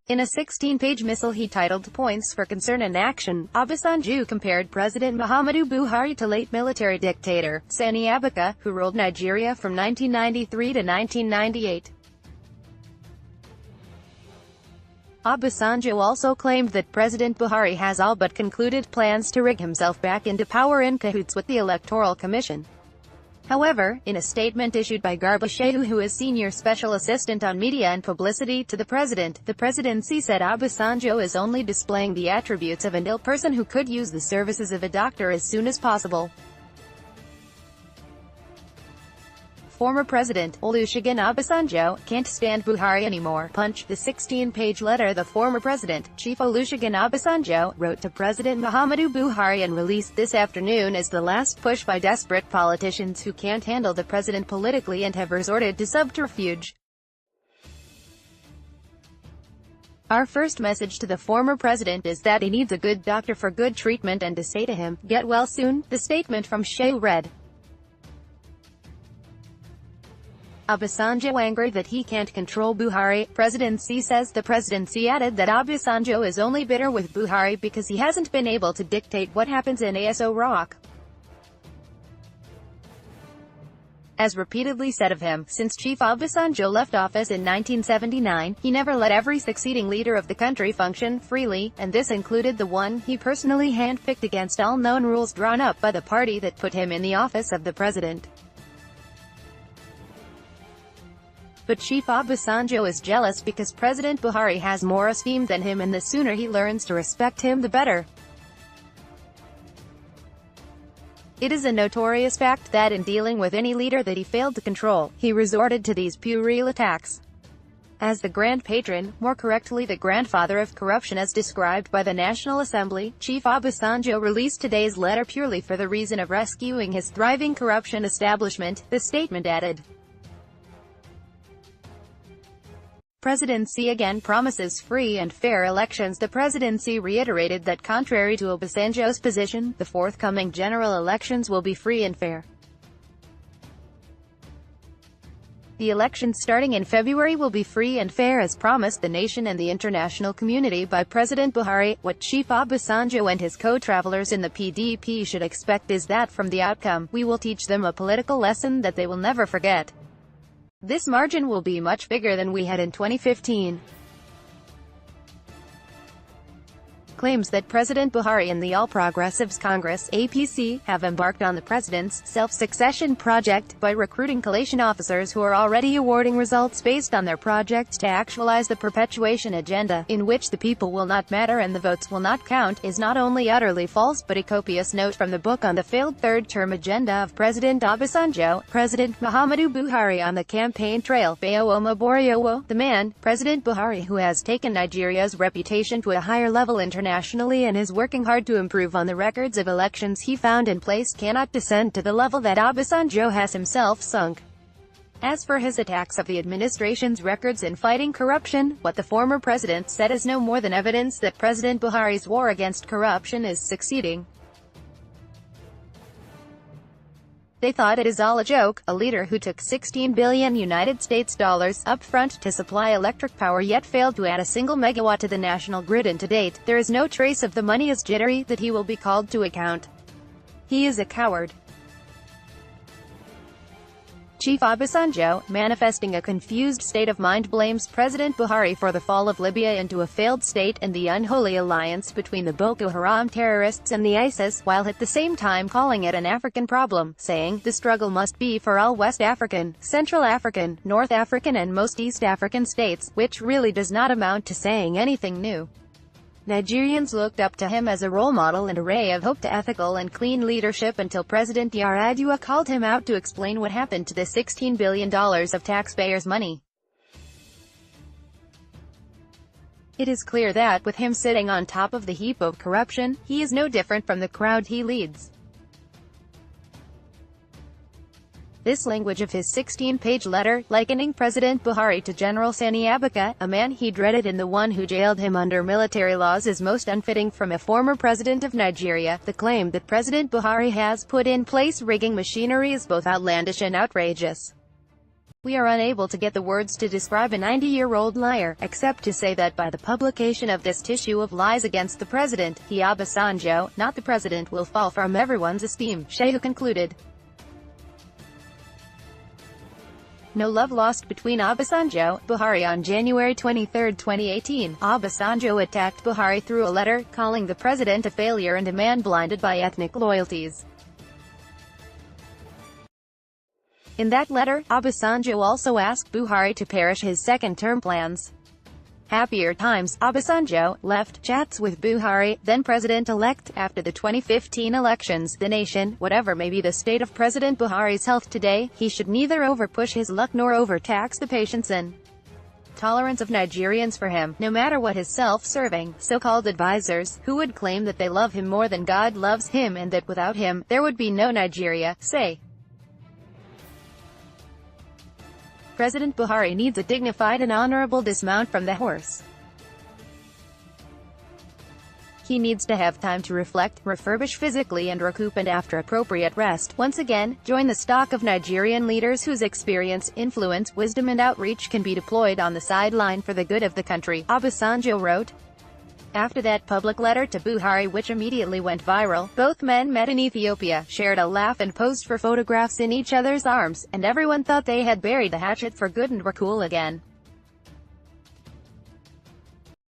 In a 16-page missile he titled Points for Concern and Action, Obasanjo compared President Muhammadu Buhari to late military dictator Sani Abacha, who ruled Nigeria from 1993 to 1998. Obasanjo also claimed that President Buhari has all but concluded plans to rig himself back into power in cahoots with the Electoral Commission. However, in a statement issued by Garba Shehu, who is Senior Special Assistant on Media and Publicity to the President, the Presidency said Obasanjo is only displaying the attributes of an ill person who could use the services of a doctor as soon as possible. Former President Olusegun Obasanjo can't stand Buhari anymore. Punch. The 16-page letter the former president, Chief Olusegun Obasanjo, wrote to President Muhammadu Buhari and released this afternoon is the last push by desperate politicians who can't handle the president politically and have resorted to subterfuge. Our first message to the former president is that he needs a good doctor for good treatment and to say to him, get well soon, the statement from Shehu read. Obasanjo angry that he can't control Buhari. Presidency says the presidency added that Obasanjo is only bitter with Buhari because he hasn't been able to dictate what happens in Aso Rock. As repeatedly said of him, since Chief Obasanjo left office in 1979, he never let every succeeding leader of the country function freely, and this included the one he personally handpicked against all known rules drawn up by the party that put him in the office of the president. But Chief Obasanjo is jealous because President Buhari has more esteem than him, and the sooner he learns to respect him the better. It is a notorious fact that in dealing with any leader that he failed to control, he resorted to these puerile attacks. As the grand patron, more correctly the grandfather of corruption as described by the National Assembly, Chief Obasanjo released today's letter purely for the reason of rescuing his thriving corruption establishment, the statement added. Presidency again promises free and fair elections. The presidency reiterated that contrary to Obasanjo's position, the forthcoming general elections will be free and fair. The elections starting in February will be free and fair as promised the nation and the international community by President Buhari. What Chief Obasanjo and his co-travelers in the PDP should expect is that from the outcome, we will teach them a political lesson that they will never forget. This margin will be much bigger than we had in 2015. Claims that President Buhari and the All Progressives Congress (APC) have embarked on the president's self-succession project by recruiting collation officers who are already awarding results based on their projects to actualize the perpetuation agenda, in which the people will not matter and the votes will not count, is not only utterly false but a copious note from the book on the failed third-term agenda of President Obasanjo, President Muhammadu Buhari on the campaign trail. Bayooma Boriowo, the man, President Buhari, who has taken Nigeria's reputation to a higher level internationally and is working hard to improve on the records of elections he found in place, cannot descend to the level that Obasanjo has himself sunk. As for his attacks of the administration's records in fighting corruption, what the former president said is no more than evidence that President Buhari's war against corruption is succeeding. They thought it is all a joke, a leader who took $16 billion United States dollars upfront to supply electric power yet failed to add a single megawatt to the national grid, and to date, there is no trace of the money is jittery that he will be called to account. He is a coward. Chief Obasanjo, manifesting a confused state of mind, blames President Buhari for the fall of Libya into a failed state and the unholy alliance between the Boko Haram terrorists and the ISIS, while at the same time calling it an African problem, saying, the struggle must be for all West African, Central African, North African and most East African states, which really does not amount to saying anything new. Nigerians looked up to him as a role model and a ray of hope to ethical and clean leadership until President Yar'Adua called him out to explain what happened to the $16 billion of taxpayers' money. It is clear that, with him sitting on top of the heap of corruption, he is no different from the crowd he leads. This language of his 16-page letter, likening President Buhari to General Sani Abacha, a man he dreaded and the one who jailed him under military laws, is most unfitting from a former president of Nigeria. The claim that President Buhari has put in place rigging machinery is both outlandish and outrageous. We are unable to get the words to describe a 90-year-old liar, except to say that by the publication of this tissue of lies against the president, he Obasanjo, not the president, will fall from everyone's esteem, Shehu concluded. No love lost between Obasanjo, Buhari. On January 23, 2018, Obasanjo attacked Buhari through a letter, calling the president a failure and a man blinded by ethnic loyalties. In that letter, Obasanjo also asked Buhari to perish his second-term plans. Happier times, Obasanjo, left chats with Buhari, then president-elect, after the 2015 elections. The nation, whatever may be the state of President Buhari's health today, he should neither overpush his luck nor overtax the patience and tolerance of Nigerians for him, no matter what his self-serving, so-called advisors, who would claim that they love him more than God loves him and that without him, there would be no Nigeria, say. President Buhari needs a dignified and honorable dismount from the horse. He needs to have time to reflect, refurbish physically and recoup, and after appropriate rest, once again, join the stock of Nigerian leaders whose experience, influence, wisdom and outreach can be deployed on the sideline for the good of the country, Obasanjo wrote. After that public letter to Buhari, which immediately went viral, both men met in Ethiopia, shared a laugh and posed for photographs in each other's arms, and everyone thought they had buried the hatchet for good and were cool again.